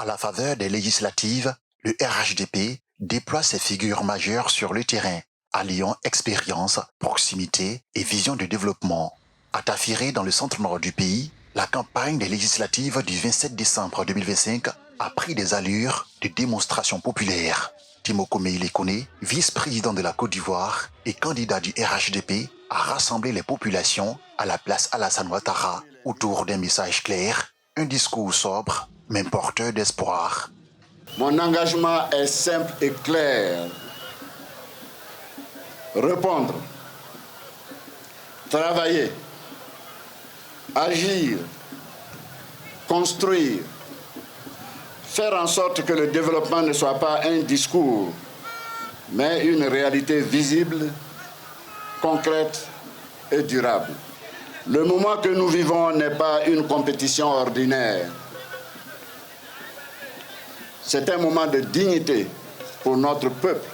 À la faveur des législatives, le RHDP déploie ses figures majeures sur le terrain, alliant expérience, proximité et vision de développement. À Tafiré, dans le centre-nord du pays, la campagne des législatives du 27 décembre 2025 a pris des allures de démonstration populaire. Timoko Meïle-Kone, vice-président de la Côte d'Ivoire et candidat du RHDP, a rassemblé les populations à la place Alassane Ouattara autour d'un message clair, un discours sobre, mais porteur d'espoir. Mon engagement est simple et clair. Répondre, travailler, agir, construire, faire en sorte que le développement ne soit pas un discours, mais une réalité visible, concrète et durable. Le moment que nous vivons n'est pas une compétition ordinaire. C'est un moment de dignité pour notre peuple.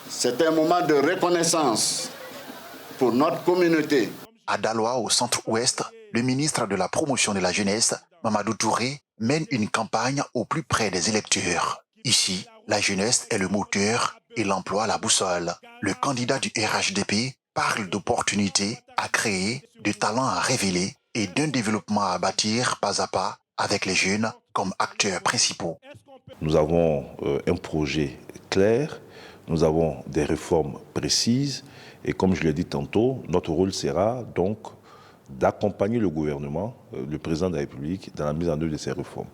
C'est un moment de reconnaissance pour notre communauté. À Daloa, au centre-ouest, le ministre de la Promotion de la Jeunesse, Mamadou Touré, mène une campagne au plus près des électeurs. Ici, la jeunesse est le moteur et l'emploi la boussole. Le candidat du RHDP parle d'opportunités à créer, de talents à révéler et d'un développement à bâtir pas à pas avec les jeunes comme acteurs principaux. Nous avons un projet clair, nous avons des réformes précises et comme je l'ai dit tantôt, notre rôle sera donc d'accompagner le gouvernement, le président de la République, dans la mise en œuvre de ces réformes.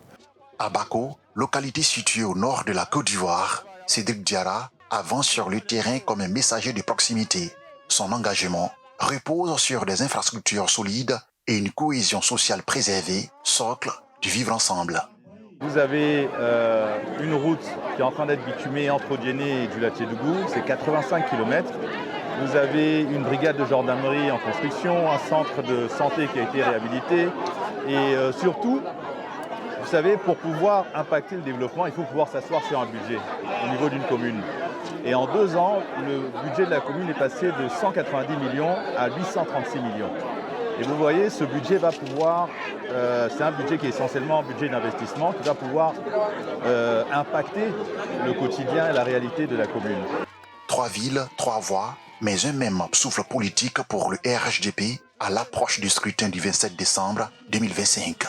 À Bako, localité située au nord de la Côte d'Ivoire, Cédric Diarra avance sur le terrain comme un messager de proximité. Son engagement repose sur des infrastructures solides et une cohésion sociale préservée, socle du vivre ensemble. Vous avez une route qui est en train d'être bitumée entre Odiéné et Djoula-Tchédougou, c'est 85 km. Vous avez une brigade de gendarmerie en construction, un centre de santé qui a été réhabilité. Et surtout, vous savez, pour pouvoir impacter le développement, il faut pouvoir s'asseoir sur un budget au niveau d'une commune. Et en 2 ans, le budget de la commune est passé de 190 millions à 836 millions. Et vous voyez, ce budget va pouvoir, c'est un budget qui est essentiellement un budget d'investissement, qui va pouvoir impacter le quotidien et la réalité de la commune. 3 villes, 3 voix, mais un même souffle politique pour le RHDP à l'approche du scrutin du 27 décembre 2025.